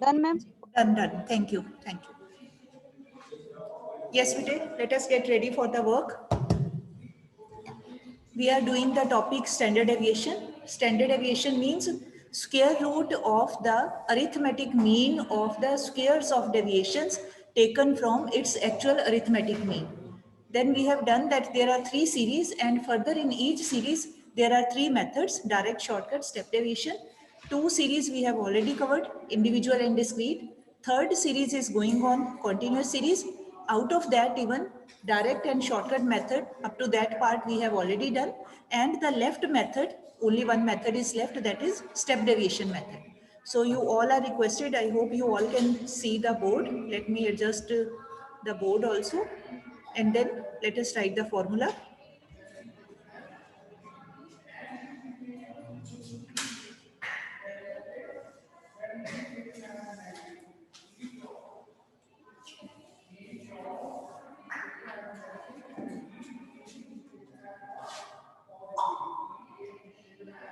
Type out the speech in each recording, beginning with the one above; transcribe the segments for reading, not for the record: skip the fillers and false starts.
Done, ma'am. Done. Thank you. Yes, we did. Let us get ready for the work. We are doing the topic standard deviation. Standard deviation means square root of the arithmetic mean of the squares of deviations taken from its actual arithmetic mean. Then we have done that there are 3 series, and further in each series there are 3 methods: direct, shortcut, step deviation. 2 series we have already covered, individual and discrete. Third series is going on, continuous series. Out of that, even direct and shortcut method, up to that part we have already done. And the left method, only one method is left, that is step deviation method. So you all are requested, I hope you all can see the board. Let me adjust the board also. And then let us write the formula.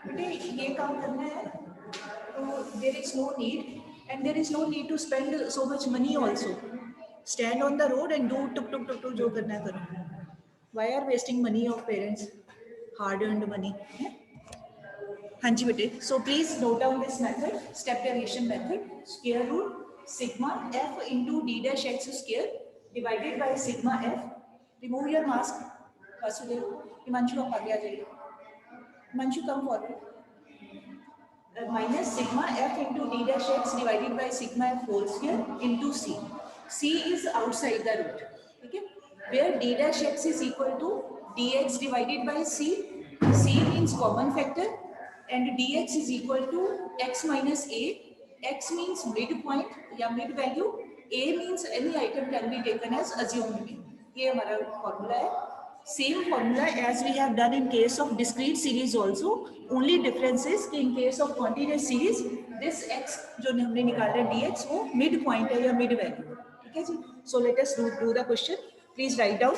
बेटे ये काम करना है तो there is no need, and there is no need to spend so much money also. Stand on the road and do tuk tuk tuk tuk जो करना है करो. Why are wasting money of parents, hard earned money? हाँ जी बेटे. So please note down this method, step deviation method. Square root sigma f into d dash x square divided by sigma f. Remove your mask. Vasudev, Himanshu आप आगे आ जाइए. Himanshu come forward. Minus sigma f into d dash x divided by sigma f whole square into c. C is outside the root. Okay? Where d dash x is equal to dx divided by c. C means common factor and dx is equal to x minus a. X means midpoint या mid value. A means any item can be taken as assumed mean. ये हमारा formula है. Same formula as we have done in case of discrete series also. Only difference is कि in case of continuous series, this x जो हमने निकाला है dx वो mid point है या mid value. ठीक है जी? So let us do the question. Please write down.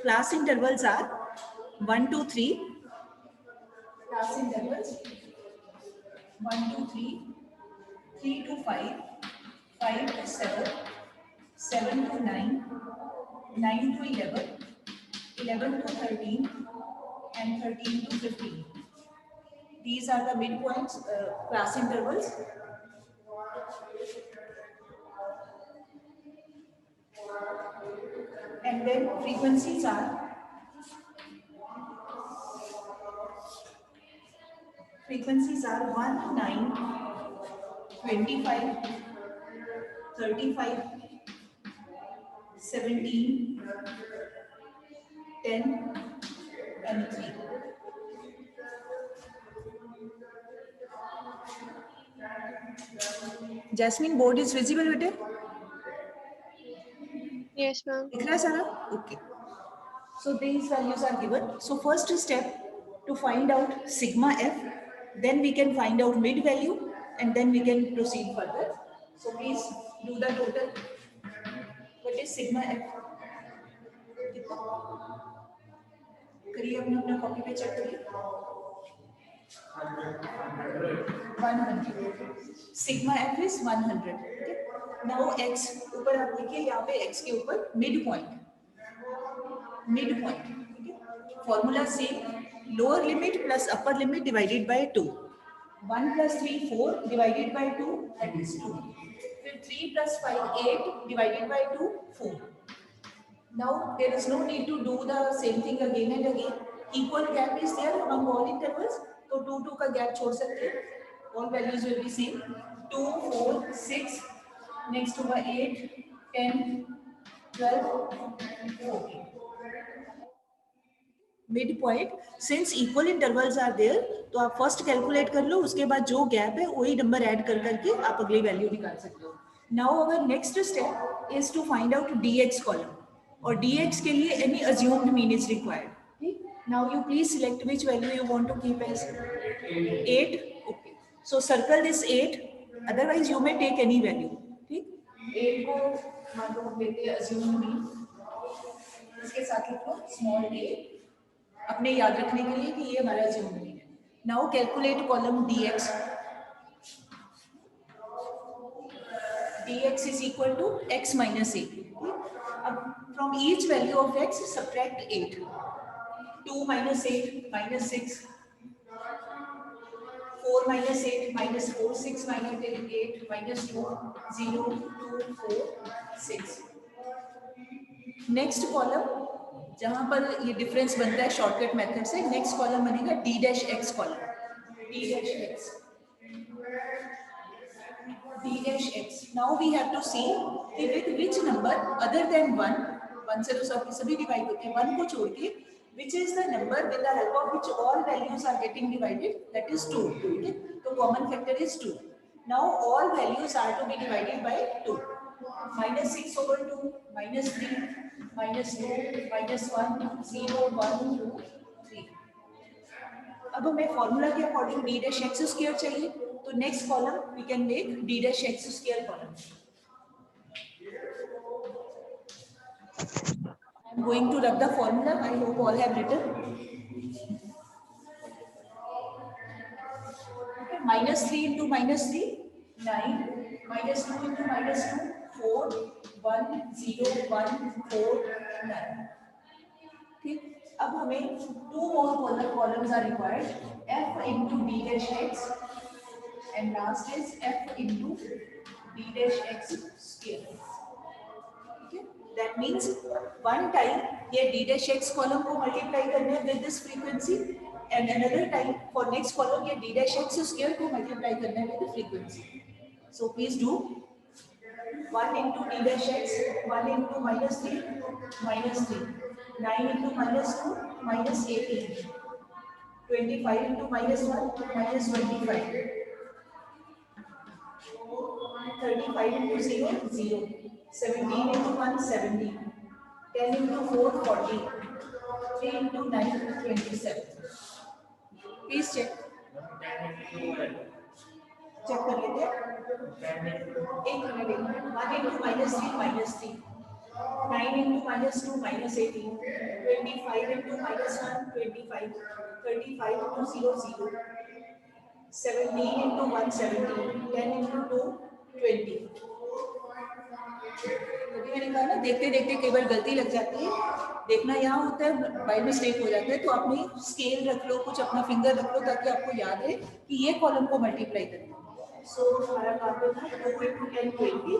Class intervals are 1 to 3. Class intervals 1 to 3, 3 to 5, 5 to 7, 7 to 9, 9 to 11, 11 to 13, and 13 to 15. These are the midpoints, class intervals. And then frequencies are 1, 9, 25, 35, 17, 10, and 3. Jasmine, board is visible, bete? Yes, ma'am. दिख रहा है सारा? Okay. So these values are given. So first step to find out sigma f, then we can find out mid value, and then we can proceed further. So please do the total. What is sigma f? कितना? करिए अपने अपना copy पे check करिए. 100. Sigma f is 100. Okay? Now x ऊपर आप देखिए यहाँ पे x के ऊपर mid point. Okay? Formula same. Lower limit plus upper limit divided by 2. 1 plus 3 4 divided by 2, that is 2. Then 3 plus 5 8 divided by 2 4. Now there is no need to do the same thing again and again. Equal gap is there among all intervals. So 2 2 का gap छोड़ सकते हैं. All values will be same. 2 4 6. Next होगा 8 10 12 14. Mid point. Since equal intervals are there, तो आप first calculate कर लो, उसके बाद जो गैप है वही नंबर ऐड कर करके आप अगली वैल्यू निकाल सकते हो. Now our next step is to find out dx column, और dx के लिए any assumed mean is required. ठीक. Now you please select which value you want to keep as 8. Okay, so circle this 8, otherwise you may take any value. ठीक. 8 को मान लो हम लेते हैं अज्यूम्ड मीन, इसके साथ लिखो स्मॉल a अपने याद रखने के लिए कि ये हमारा ज्योमेट्री है. Now calculate column dx. dx is equal to x minus 8. From each value of x subtract 8. 2 minus 8 minus 6, 4 minus 8 minus 4, 6 minus 8 minus 2, 0, 2, 4, 6. Next column जहां पर ये डिफरेंस बनता है शॉर्टकट मेथड से, नेक्स्ट कॉलम बनेगा d dash x column, d dash x, d dash x. Now we have to see कि with which number other than 1 से तो सभी डिवाइड होते हैं, 1 को छोड़ के which is the number with the help of which all values are getting divided, that is 2. Okay, so common factor is 2. Now all values are to be divided by 2. Minus 6 over 2, minus 3, minus 2, minus 1, 0, 1, 2, 3. अब हमें formula के according d dash x square चाहिए, तो next column we can make d dash x square column. I am going to rub the formula. I hope all have written. Okay, minus 3 into minus 3, 9. Minus 2 into minus 2, 4. 1, 0, 1, 4, 9. Okay. अब हमें 2 more columns are required. F into d dash x and last is F into d dash x square. That means one time ये d dash x column को multiply करने with this frequency and another time for next column ये d dash x square को multiply करने with the frequency. So please do 1 into d dash x, 1 into minus 3, minus 3, 9 into minus 2, minus 18, 25 into minus 1, minus 25, 35 into 0, 0. 17 into 1, 17. 10 into 4, 40. 3 into 9, 27. Please check. Check कर लेते हैं. 1 minute. 1 into minus 3, minus 3. 9 into minus 2, minus 18. 25 into minus 1, 25. 35 into 0, 0. 17 into 1, 17. 10 into 2, 20. मैंने कहा ना देखते देखते कई बार गलती लग जाती है, देखना यहाँ होता है, बाय मिस्टेक हो जाता है, तो अपनी स्केल रख लो, कुछ अपना फिंगर रख लो ताकि आपको याद है कि ये कॉलम को मल्टीप्लाई करना है. सो हमारा काम है 2 into 10 20,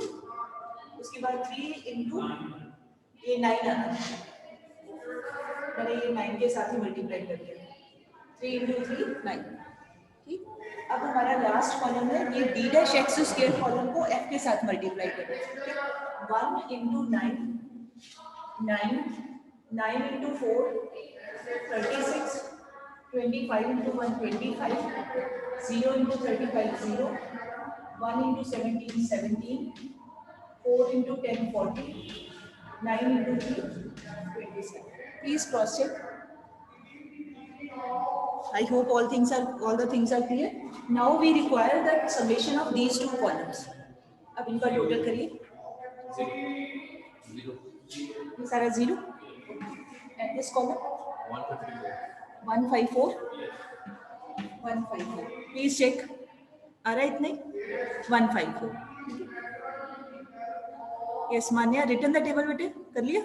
उसके बाद 3 into ये 9 आना है, मैंने ये 9 के साथ ही मल्टीप्लाई कर दिया. 3 into 3 9. ठीक, अब हमारा लास्ट कॉलम है, ये d dash x square column को f के साथ मल्टीप्लाई करना है. 1 into 9, 9, 9 into 4, 36, 25 into 1, 25, 0 into 35, 0, 1 into 17, 17, 4 into 10, 40, 9 into 3, 27. Please cross check. I hope all the things are clear. Now we require the summation of these two columns. अब इनका total करिए. 0. ये सारा 0. And this column 154. 154. Please check. आ रहा है इतने? 154. Yes, Manya, written the table बेटे? कर लिया?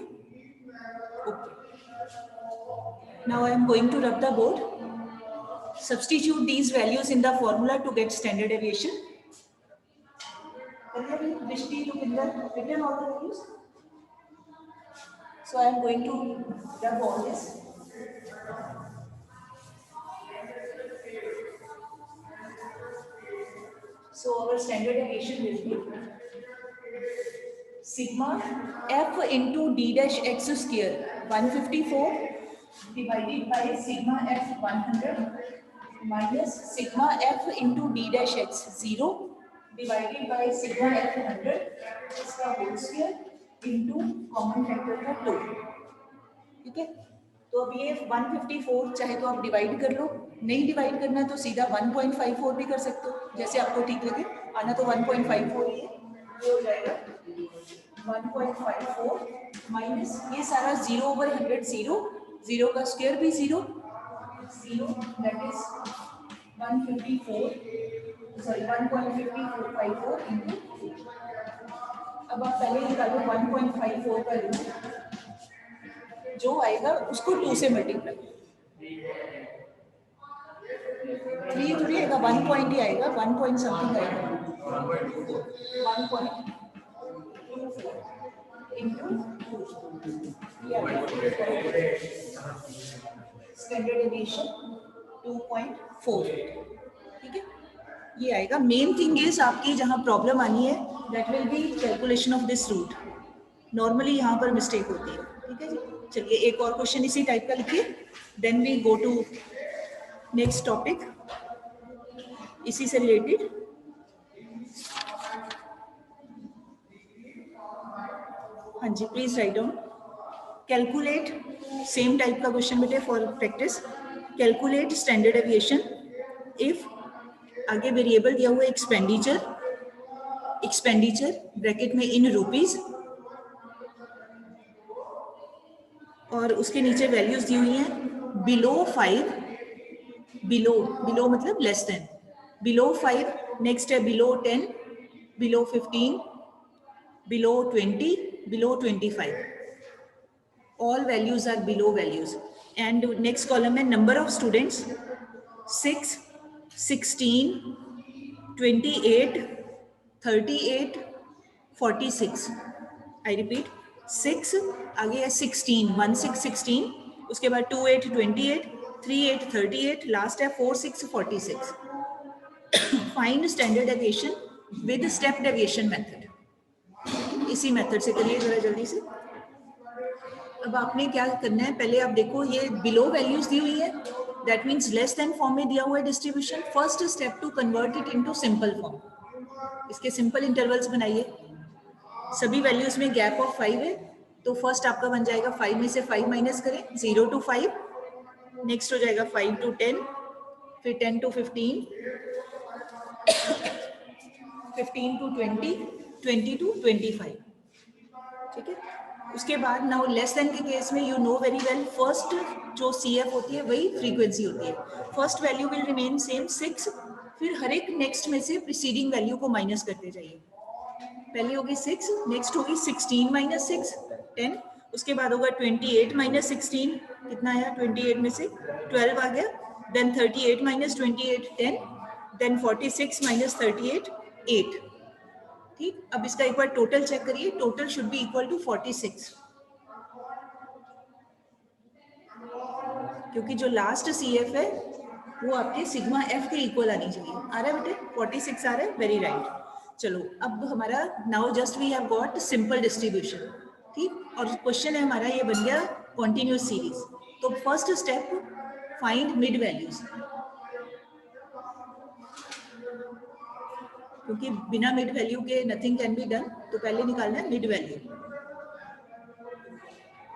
Okay. Now I am going to rub the board. Substitute these values in the formula to get standard deviation. Vishti, written all the values. So I am going to rub all this. So our standard deviation will be sigma f into d dash x square 154 divided by sigma f 100 minus sigma f into d dash x 0 divided by sigma f 100 इसका whole square into common factor का 2. ठीक है, तो अब ये 154 चाहे तो आप डिवाइड कर लो, नहीं डिवाइड करना तो सीधा 1.54 भी कर सकते हो, जैसे आपको ठीक लगे. आना तो 1.54 ही है, ये हो जाएगा 1.54 माइनस ये सारा 0 over 100 0, 0 का स्क्वायर भी 0, 0 दैट इज 154 sorry 1.5454 into 2. अब आप पहले निकालो 1.54 का रूट, जो आएगा उसको 2 से मल्टीप्लाई, 3 थोड़ी आएगा, 1 पॉइंट ही आएगा, 1 पॉइंट समथिंग आएगा, 1 पॉइंट इंटू स्टैंडर्ड डेविएशन 2.4, ठीक है, ये आएगा। मेन थिंग इज आपकी जहाँ प्रॉब्लम आनी है that will be calculation of this root, normally यहाँ पर मिस्टेक होती है, ठीक है जी। चलिए एक और क्वेश्चन इसी टाइप का लिखिए, then we go to next topic इसी से रिलेटेड। हाँ जी, please write down. Calculate, same type का क्वेश्चन बेटे for practice. Calculate standard deviation if, आगे वेरिएबल दिया हुआ है एक्सपेंडिचर, एक्सपेंडिचर ब्रैकेट में इन रुपीज, और उसके नीचे वैल्यूज दी हुई हैं बिलो 5, बिलो, बिलो मतलब लेस देन, बिलो 5, नेक्स्ट है below 10, below 15, below 20, below 25, all values are below values. And next column है number of students 6, 16, 28, 38, 46. I repeat 6, आगे है 16, 1 6 16, उसके बाद 2 8 28, 3 8 38, लास्ट है 4 6 46. Find standard deviation with step deviation method, इसी method से करिए जरा जल्दी से। अब आपने क्या करना है, पहले आप देखो ये बिलो वैल्यूज दी हुई है, that means less than form में दिया हुआ है distribution. First step to convert it into simple form, इसके सिंपल इंटरवल्स बनाइए, सभी वैल्यूज में गैप ऑफ 5 है, तो फर्स्ट आपका बन जाएगा 5 में से 5 माइनस करें 0 to 5, नेक्स्ट हो जाएगा 5 to 10, फिर 10 to 15, 15 to 20, 20 to 25, ठीक है। उसके बाद नाउ लेस देन के केस में you know very well, first जो सी एफ होती है वही फ्रीक्वेंसी होती है, first value will remain same 6, फिर हर एक नेक्स्ट में से प्रीसीडिंग वैल्यू को माइनस करते जाइए, पहली होगी 6, नेक्स्ट होगी 16 माइनस 6 10, उसके बाद होगा 28 माइनस 16, कितना आया 28 में से 12 आ गया, देन 38 माइनस 28 10, देन 46 माइनस 38 8, ठीक। अब इसका एक बार टोटल चेक करिए, total should be equal to 46, क्योंकि जो लास्ट सी एफ है वो आपके सिग्मा एफ के इक्वल आनी चाहिए। आ रहा है बेटे 46 आ रहा है, वेरी राइट। चलो अब हमारा now just we have got simple distribution, ठीक, और क्वेश्चन है हमारा ये बन गया कॉन्टिन्यूस सीरीज। तो first step find mid values, क्योंकि बिना मिड वैल्यू के नथिंग कैन बी डन, तो पहले निकालना है मिड वैल्यू।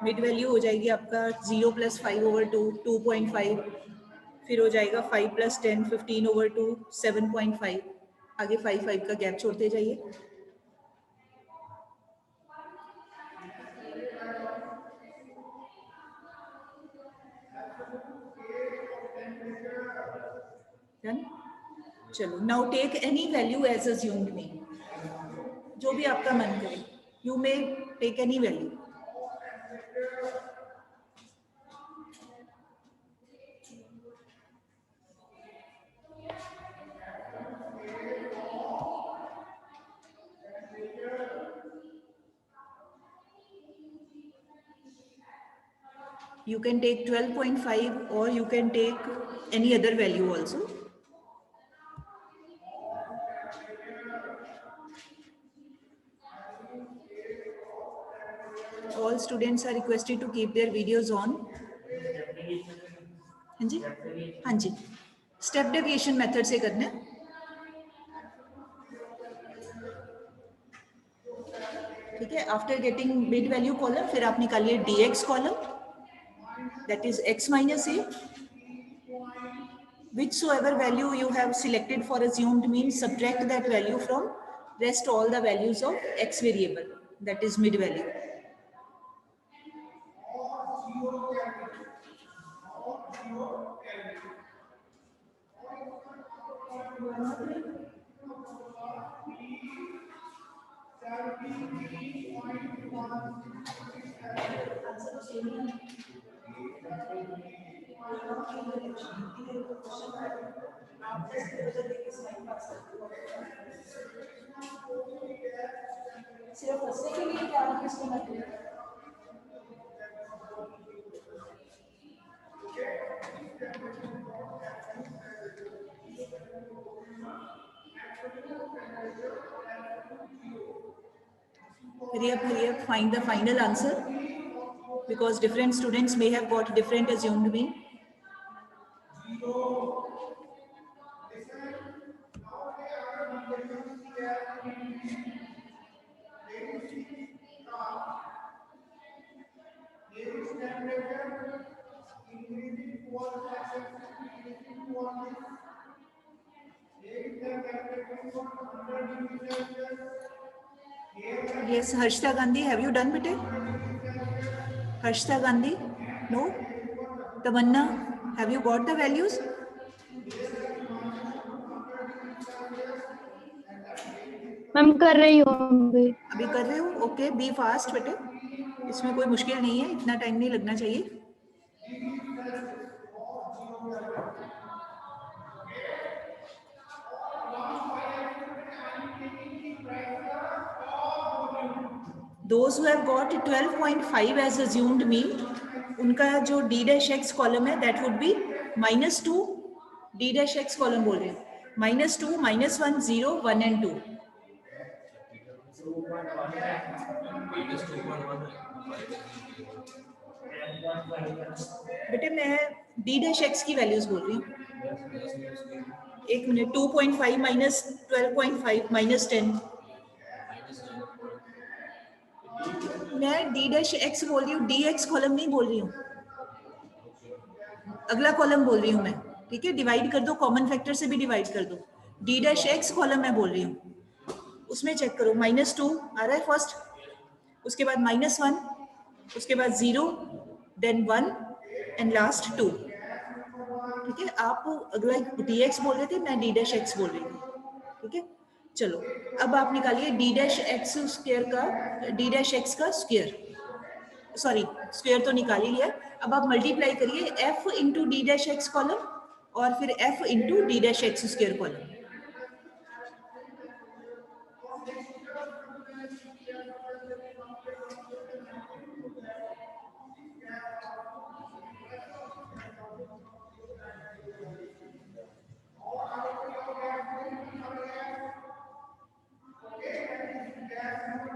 मिड वैल्यू हो जाएगी आपका 0 + 5/2 2.5, फिर हो जाएगा 5 + 10 15/2 7.5, आगे 5 5 का गैप छोड़ते जाइए। डन। चलो now take any value as assumed mean, जो भी आपका मन करे, you may take any value. You can take 12.5 or you can take any other value also. All students are requested to keep their videos on. हाँ जी, हाँ जी, step deviation method से करना है। ठीक है, after getting mid value column फिर आप निकालिए dx column, that is x minus a, whichsoever value you have selected for assumed means subtract that value from rest all the values of x variable, that is mid value. सिर्फ फंसने के लिए क्या इस्तेमाल करें? Hurry up, find the final answer because different students may have got different assumed mean. Yes, Harshita Gandhi, have you done bete? Harshita Gandhi? No? Tamanna, have you got the values? Ma'am कर रही हूँ अभी। अभी कर रहे हो? Okay, B fast बेटे, इसमें कोई मुश्किल नहीं है, इतना टाइम नहीं लगना चाहिए। Those who have got 12.5 as assumed mean, उनका जो d dash x कॉलम है that would be -2 d dash x column बोल रहे हैं, -2, -1, 0, 1 and 2। बेटे मैं d dash x की वैल्यूज बोल रही हूँ। एक मिनट, 2.5 minus 12.5 minus 10, मैं d dash x बोल रही हूँ, dx कॉलम नहीं बोल रही हूँ, अगला कॉलम बोल रही हूँ मैं, ठीक है। डिवाइड कर दो, कॉमन फैक्टर से भी डिवाइड कर दो। d dash x कॉलम मैं बोल रही हूँ, उसमें चेक करो, -2 आ रहा है फर्स्ट, उसके बाद -1, उसके बाद 0, देन 1 एंड लास्ट 2, ठीक है। आप अगला dx बोल रहे थे, मैं d dash x बोल रही हूँ, ठीक है। चलो अब आप निकालिए d dash x स्क्वायर का, d dash x का स्क्वायर, सॉरी स्क्वायर तो निकाल ही लिया। अब आप मल्टीप्लाई करिए f into D dash x column और फिर f into D dash x square column.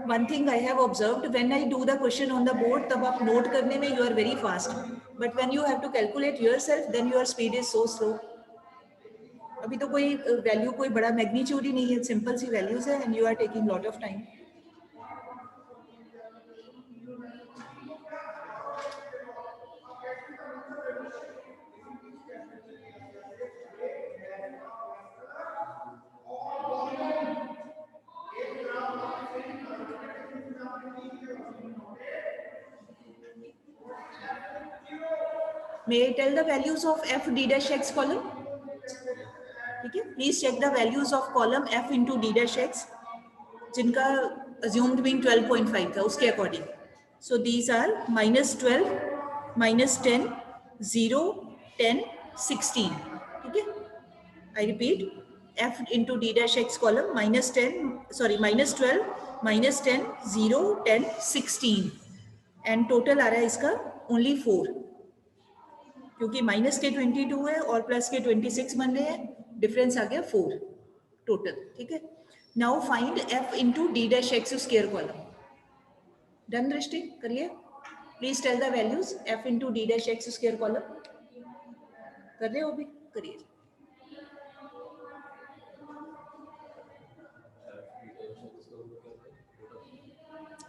One thing I have observed, when I do the question on the board, तब आप नोट करने में you are very fast, but when you have to calculate yourself, then your speed is so slow. अभी तो कोई value, कोई बड़ा magnitude ही नहीं है, सिंपल सी वैल्यूज है, and you are taking lot of time. May I tell the values of f d dash x column? ठीक है, please check the values of column f into D dash x, जिनका assumed mean 12.5 था, उसके according. So these are -12, -10, 0, 10, 16, ठीक है। I repeat, f into D dash x column -10, sorry -12, -10, 0, 10, 16 and total आ रहा है इसका ओनली 4, क्योंकि माइनस के 22 है और प्लस के 26 बन रहे हैं, डिफरेंस आ गया 4 टोटल, ठीक है। Now find f into D dash x square column. Done दृष्टि, करिए, please tell the values f into D dash x square column. कर रहे हो भी, करिए।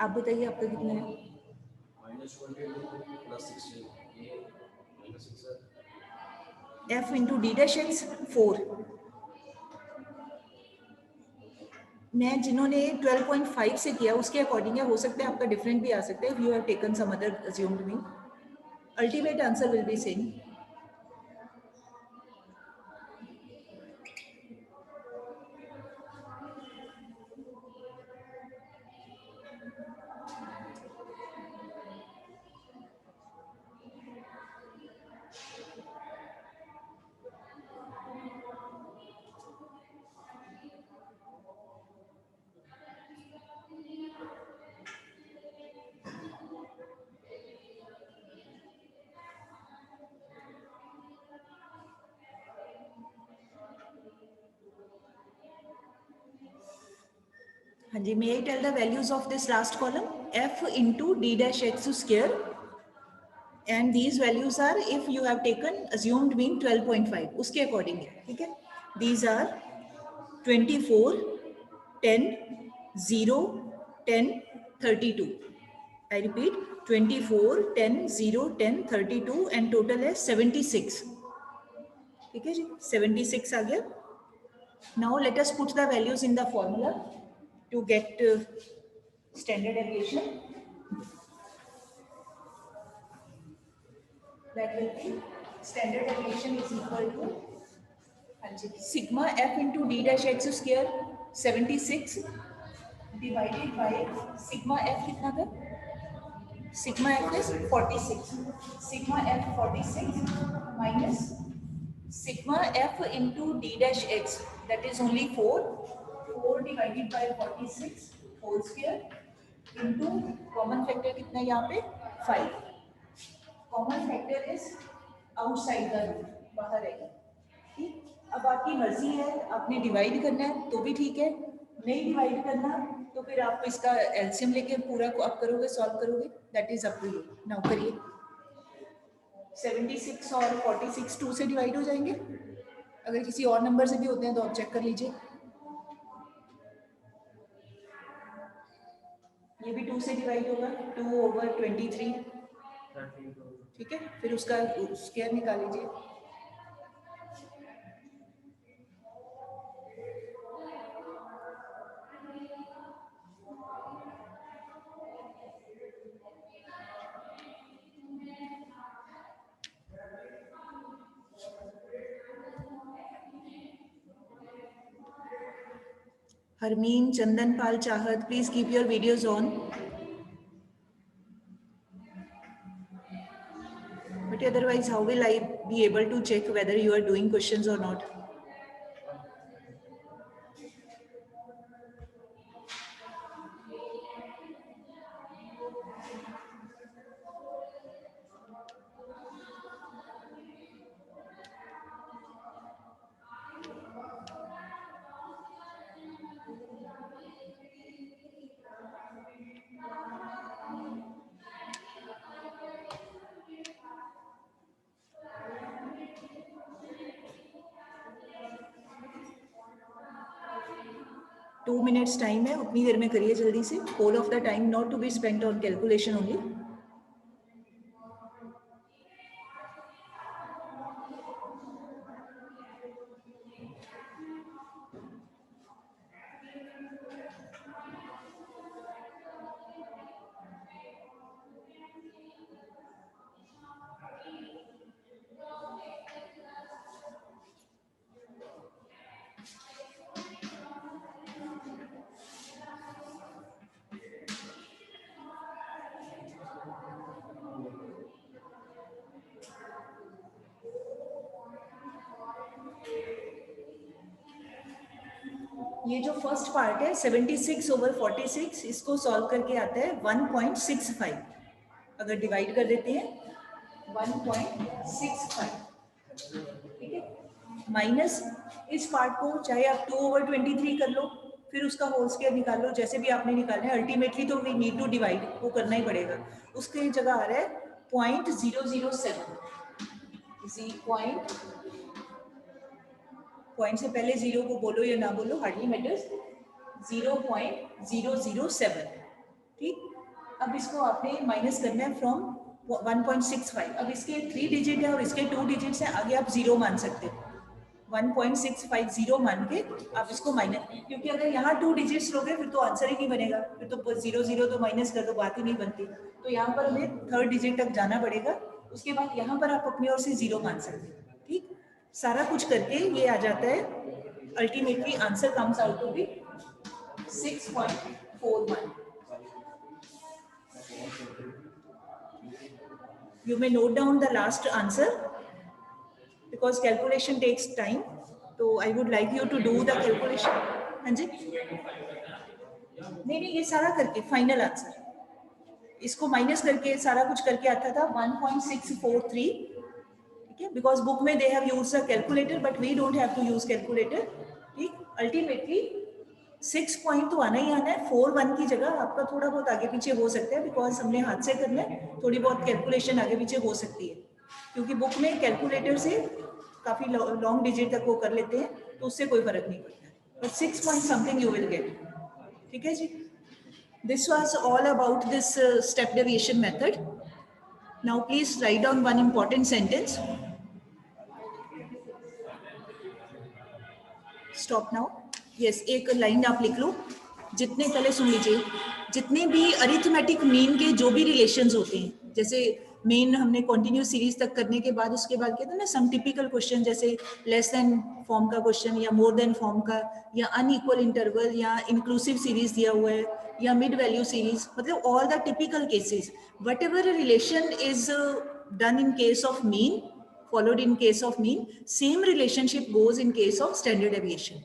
आप बताइए आपका कितना है? f into D dash x 4। मैं जिन्होंने 12.5 से किया उसके अकॉर्डिंग है, हो सकता है आपका डिफरेंट भी आ सकता है, you have taken some other assumed mean, ultimate answer will be same. हाँ जी, may I tell the values of this last column? F into d dash x square, and these values are if you have taken assumed mean 12.5 उसके according है, ठीक है? These are 24, 10, 0, 10, 32. I repeat 24, 10, 0, 10, 32 and total है 76. ठीक है जी, 76 आ गया. Now let us put the values in the formula to get standard deviation. That will be standard deviation is equal to sigma f into d dash x square 76 divided by sigma f कितना था? Sigma f is 46. Sigma f 46 minus sigma f into d dash x, that is only 4. 4 divided by 46 whole square into common factor कितना यहाँ पे 5. Common factor is outside the root, बाहर है. ठीक, अब आपकी मर्जी है, आपने डिवाइड करना है तो भी ठीक है, नहीं डिवाइड करना तो फिर आप इसका एलसीएम लेके पूरा को आप करोगे, सॉल्व करोगे, that is up to you. Now करिए. 76 और 46 2 से डिवाइड हो जाएंगे. अगर किसी और नंबर से भी होते हैं तो आप चेक कर लीजिए. ये भी 2 से डिवाइड होगा, 2/23. ठीक है, फिर उसका स्क्वायर निकाल लीजिए. Harmeen, Chandan Pal, Chahat, please keep your videos on. But otherwise, how will I be able to check whether you are doing questions or not? Two minutes time है, उतनी देर में करिए जल्दी से. Whole of the time not to be spent on calculation only. ये जो first part है 76/46, इसको सॉल्व करके आता है 1.65. अगर डिवाइड कर देते हैं 1.65, ठीक है, माइनस इस पार्ट को चाहे आप 2/23 कर लो, फिर उसका होल स्क्वायर निकाल लो, जैसे भी आपने निकालना है. अल्टीमेटली तो वी नीड टू डिवाइड, वो करना ही पड़ेगा. उसके जगह आ रहा है 0.007. पॉइंट से पहले जीरो को बोलो या ना बोलो, हार्डली मैटर्स. 0.007. ठीक, अब इसको आपने माइनस करना है फ्रॉम 1.65. अब इसके 3 डिजिट है और इसके 2 डिजिट्स हैं, आगे आप 0 मान सकते हो. 1.650 मान के आप इसको माइनस, क्योंकि अगर यहाँ 2 डिजिट्स लोगे फिर तो आंसर ही नहीं बनेगा, फिर तो 0 तो माइनस कर दो, बात ही नहीं बनती. तो यहाँ पर हमें 3rd डिजिट तक जाना पड़ेगा. उसके बाद यहाँ पर आप अपनी ओर से 0 मान सकते हो. ठीक, सारा कुछ करके ये आ जाता है. Ultimately answer comes out to be 6.41. You may note down the last answer because calculation takes time. So I would like you to do the calculation. हाँ जी, नहीं ये सारा करके फाइनल आंसर, इसको माइनस करके सारा कुछ करके आता था 1.643. ठीक है, बिकॉज बुक में they have used a calculator but we don't have to use calculator. ठीक, अल्टीमेटली 6 पॉइंट तो आना ही आना है, 4-1 की जगह आपका थोड़ा बहुत आगे पीछे हो सकता है, बिकॉज हमने हाथ से करना है, थोड़ी बहुत कैलकुलेशन आगे पीछे हो सकती है, क्योंकि बुक में कैलकुलेटर से काफ़ी लॉन्ग डिजिट तक वो कर लेते हैं, तो उससे कोई फर्क नहीं पड़ता, but 6 point something you will get. ठीक है जी, this was all about this step deviation method. Now please write down one important sentence. Stop now. Yes, एक लाइन आप लिख लो, जितने, पहले सुन लीजिए, जितने भी अरिथमेटिक मीन के जो भी रिलेशंस होते हैं, जैसे मेन हमने कंटिन्यूस सीरीज तक करने के बाद उसके बाद कहते हैं ना सम टिपिकल क्वेश्चन, जैसे लेस देन फॉर्म का क्वेश्चन या मोर देन फॉर्म का, या अनइक्वल इंटरवल, या इंक्लूसिव सीरीज दिया हुआ है, या मिड वैल्यू सीरीज, मतलब all the typical cases, what ever relation is done in case of mean, followed in case of mean, same relationship goes in case of standard deviation।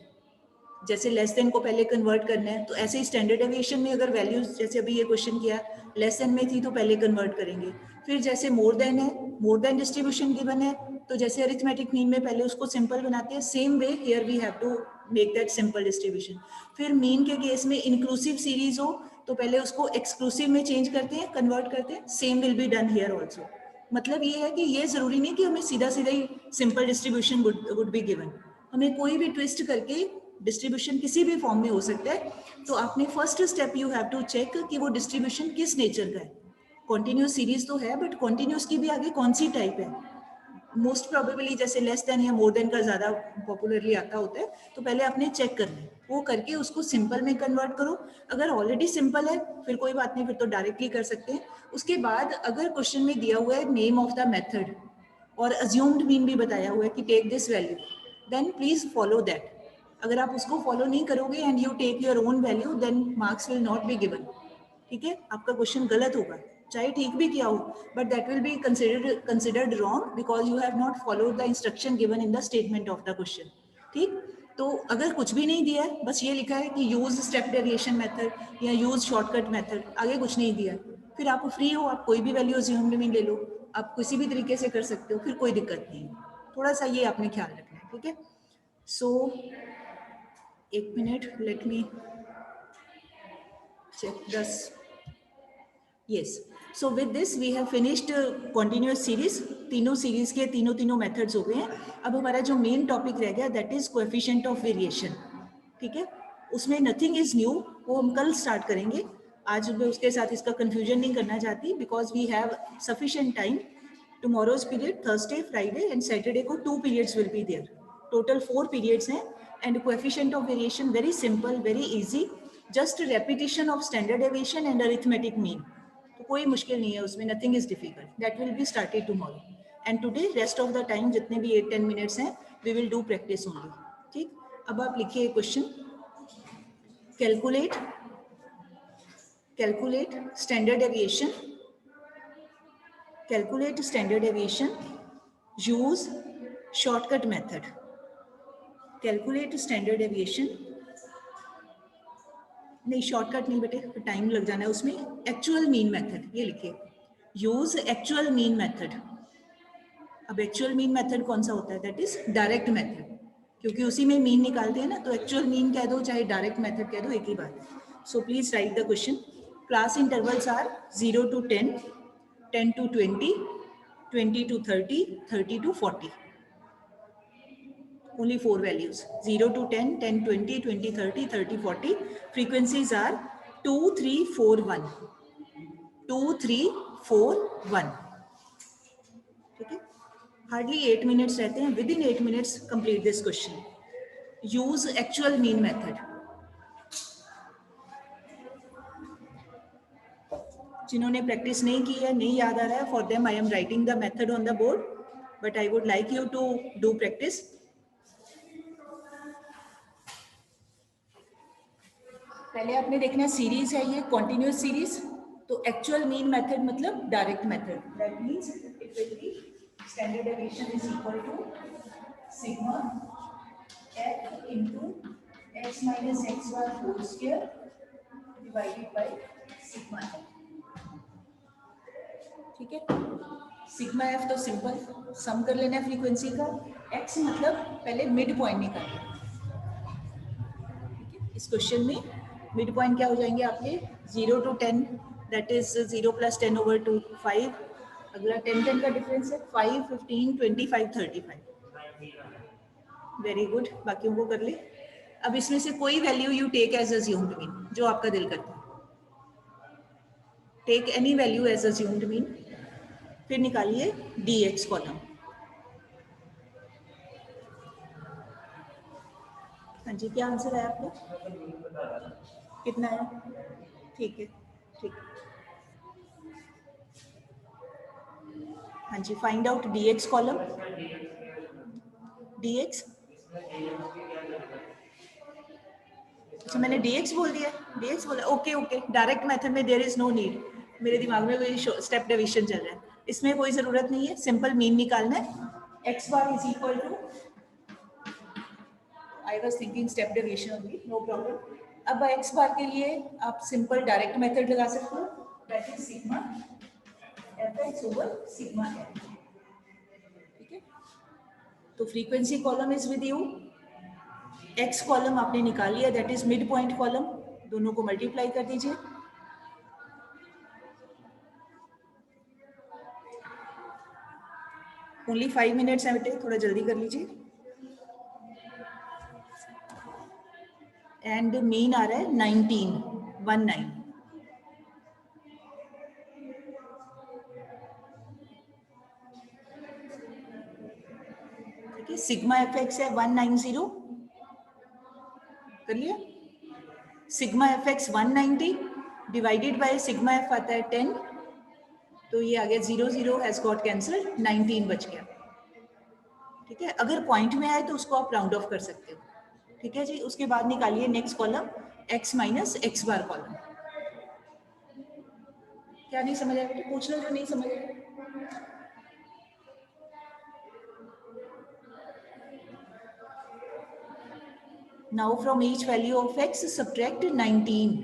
जैसे less than को पहले convert करना है, तो ऐसे ही standard deviation में अगर values, जैसे अभी ये क्वेश्चन किया, लेस देन में थी तो पहले कन्वर्ट करेंगे, फिर जैसे मोर देन है, मोर देन डिस्ट्रीब्यूशन गिवन है, तो जैसे अरिथमेटिक मीन में पहले उसको सिंपल बनाते हैं, same way here we have to make that simple distribution. फिर मीन के केस में इंक्लूसिव सीरीज हो तो पहले उसको एक्सक्लूसिव में चेंज करते हैं, कन्वर्ट करते हैं, same will be done here also. मतलब ये है कि ये जरूरी नहीं कि हमें सीधा सीधा ही simple distribution would be given, हमें कोई भी ट्विस्ट करके डिस्ट्रीब्यूशन किसी भी फॉर्म में हो सकता है। तो आपने first step you have to check कि वो डिस्ट्रीब्यूशन किस नेचर का है। कॉन्टिन्यूस सीरीज तो है, बट कॉन्टिन्यूस की भी आगे कौन सी टाइप है। मोस्ट प्रोबेबली जैसे लेस देन या मोर देन का ज़्यादा पॉपुलरली आता होता है, तो पहले आपने चेक करना है, वो करके उसको सिंपल में कन्वर्ट करो। अगर ऑलरेडी सिंपल है फिर कोई बात नहीं, फिर तो डायरेक्टली कर सकते हैं। उसके बाद अगर क्वेश्चन में दिया हुआ है नेम ऑफ द मेथड और अज्यूम्ड मीन भी बताया हुआ है कि take this value, then please follow that. अगर आप उसको फॉलो नहीं करोगे and you take your own value, then marks will not be given. ठीक है, आपका क्वेश्चन गलत होगा, चाहे ठीक भी किया हो, but that will be considered wrong because you have not followed the instruction given in the statement of the question. ठीक, तो अगर कुछ भी नहीं दिया है, बस ये लिखा है कि यूज स्टेप डेविएशन मेथड या यूज शॉर्टकट मेथड, आगे कुछ नहीं दिया, फिर आप फ्री हो, आप कोई भी वैल्यू अज्यूम्ड मीन ले लो, आप किसी भी तरीके से कर सकते हो, फिर कोई दिक्कत नहीं है। थोड़ा सा ये आपने ख्याल रखना है। ठीक है, सो एक minute, let me check this। yes, so with this we have finished continuous series। तीनों सीरीज के तीनों मेथड्स हो गए हैं। अब हमारा जो मेन टॉपिक रह गया that is coefficient of variation. ठीक है, उसमें नथिंग इज न्यू, वो हम कल स्टार्ट करेंगे। आज मैं उसके साथ इसका कंफ्यूजन नहीं करना चाहती because we have sufficient time. Tomorrow's period Thursday, Friday and Saturday को 2 periods will be there, total 4 periods हैं। And coefficient of variation very simple, very easy, just repetition of standard deviation and arithmetic mean. तो कोई मुश्किल नहीं है उसमें, nothing is difficult, that will be started tomorrow. And today rest of the time जितने भी 8-10 minutes हैं we will do practice only. ठीक, अब आप लिखिए question. Calculate standard deviation, calculate standard deviation, use shortcut method. Calculate standard deviation, नहीं shortcut नहीं बेटे, टाइम लग जाना है उसमें। एक्चुअल मीन मेथड, ये लिखिए, यूज एक्चुअल मीन मेथड। अब एक्चुअल मीन मेथड कौन सा होता है, दैट इज डायरेक्ट मेथड, क्योंकि उसी में मीन निकालते हैं ना, तो एक्चुअल मीन कह दो चाहे डायरेक्ट मेथड कह दो, एक ही बात है। So please write the question. Class intervals are 0 to 10, 10 to 20, 20 to 30, 30 to 40। only 4 values, 0 to 10, 10, 20, 20, 30, 30, 40। frequencies are 2, 3, 4, 1, 2, 3, 4, 1। ठीक है, हार्डली 8 मिनट्स रहते हैं, within 8 minutes complete this question. Use actual mean method. जिन्होंने प्रैक्टिस नहीं की है, नहीं याद आ रहा है, for them I am writing the method on the board, but I would like you to do practice. पहले आपने देखना सीरीज है ये कॉन्टिन्यूस सीरीज, तो एक्चुअल मीन मेथड मतलब direct method, that means it will be standard deviation is equal to sigma f into x minus xy whole square divided by sigma f। ठीक है, sigma f तो simple सम कर लेना है frequency का, x मतलब पहले मिड पॉइंट निकालना है। इस क्वेश्चन में मिड पॉइंट क्या हो जाएंगे आपके 0 to 10, दैट इज 0 + 10/2 5, अगला 10 का डिफरेंस है 5, 15, 25, 35। वेरी गुड, बाकियों को कर ले। अब इसमें से कोई value you take as assumed mean, जो आपका दिल करता है, take any value as assumed mean, फिर निकालिए dx कॉलम। हाँ जी, क्या आंसर है आपका? कितना है? ठीक है, ठीक। हाँ जी, find out dx column. dx, अच्छा मैंने dx बोल दिया, dx बोला, ओके ओके। डायरेक्ट मेथड में देयर इज नो नीड, मेरे दिमाग में कोई स्टेप डिवीजन चल रहा है, इसमें कोई जरूरत नहीं है, सिंपल मीन निकालना है। x bar is equal to, I was thinking step division only, no problem. अब x बार के लिए आप सिंपल डायरेक्ट मेथड लगा सकते हो, that is sigma fx over sigma f, ठीक है। तो frequency column is with you, x column आपने निकाल लिया, that is mid point column, दोनों को मल्टीप्लाई कर दीजिए। ओनली 5 मिनट्स है बेटे, थोड़ा जल्दी कर लीजिए। एंड मीन आ रहा है 19, ठीक है। सिग्मा एफ एक्स है 190, कर लिया। Sigma F x 190 divided by sigma F आता है 10, तो ये आ गया 0 0 हैज गॉट कैंसल्ड, 19 बच गया, ठीक है। अगर पॉइंट में आए तो उसको आप राउंड ऑफ कर सकते हो, ठीक है जी। उसके बाद निकालिए next column x minus x bar column. क्या नहीं समझ आया बेटे, पूछ लो जो नहीं समझ आया। Now from each value of x subtract 19.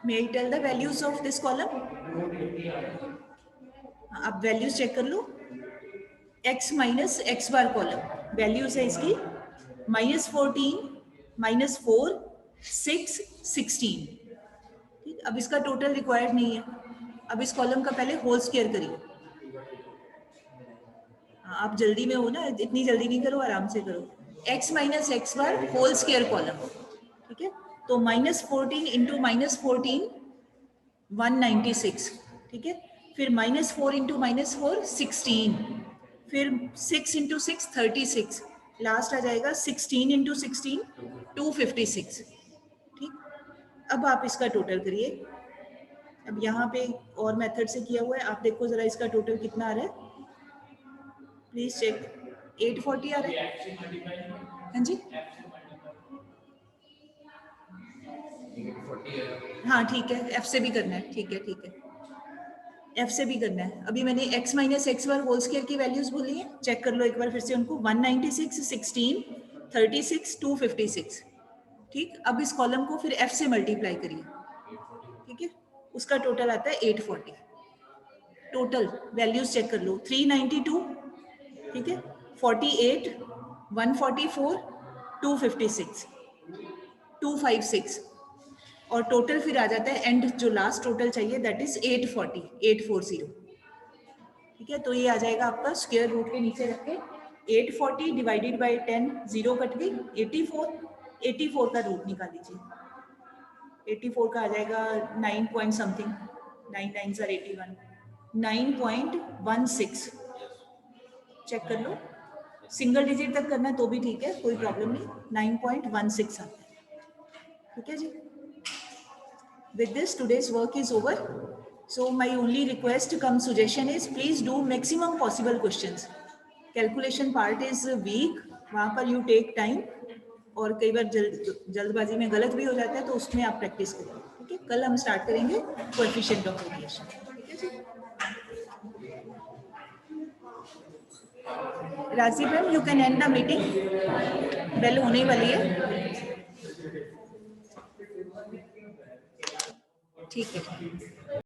May I tell the values of this column? आप वैल्यूज चेक कर लो। x minus x bar column values है इसकी -14, -4, 6, 16, ठीक। अब इसका टोटल रिक्वायर्ड नहीं है, अब इस कॉलम का पहले होल स्क्वायर करिए। आप जल्दी में हो ना, इतनी जल्दी नहीं करो, आराम से करो। x minus x bar whole square column, ठीक है। तो -14 इंटू -14 196, ठीक है। फिर -4 इंटू -4 16, फिर 6 इंटू 6 36, लास्ट आ जाएगा 16 इंटू 16 256, ठीक। अब आप इसका टोटल करिए। अब यहाँ पे और मेथड से किया हुआ है, आप देखो जरा इसका टोटल कितना आ रहा है, प्लीज चेक। 840 आ रहा है, हाँ जी, हाँ ठीक है, एफ से भी करना है, ठीक है ठीक है, एफ से भी करना है। अभी मैंने x minus x bar whole square की वैल्यूज बोली है, चेक कर लो एक बार फिर से उनको। 196, 16, 36, 256, ठीक। अब इस कॉलम को फिर f से मल्टीप्लाई करिए, ठीक है। उसका टोटल आता है 840। टोटल वैल्यूज चेक कर लो, 392, ठीक है, 48, 144, 256, 256, और टोटल फिर आ जाता है एंड जो लास्ट टोटल चाहिए दैट इज 840, 840, ठीक है। तो ये आ जाएगा आपका स्क्वायर रूट के नीचे रख के 840 डिवाइडेड बाय 10, 0 कट गई, 84, 84 का रूट निकाल लीजिए। 84 का आ जाएगा 9 पॉइंट समथिंग, 9 9 आर 81, 9.16, चेक कर लो। सिंगल डिजिट तक करना है तो भी ठीक है, कोई प्रॉब्लम नहीं, 9.16 आता है, ठीक है जी। With this today's work is over. So my only request come suggestion is please do maximum possible questions. Calculation part is weak, वहाँ पर you take time और कई बार जल्दबाजी में गलत भी हो जाता है, तो उसमें आप प्रैक्टिस करें. ठीक है, कल हम स्टार्ट करेंगे कोएफिशिएंट ऑफ वेरिएशन. ठीक है जी. Rajeev ma'am, you can end the meeting. Bell होने वाली है. ठीक है.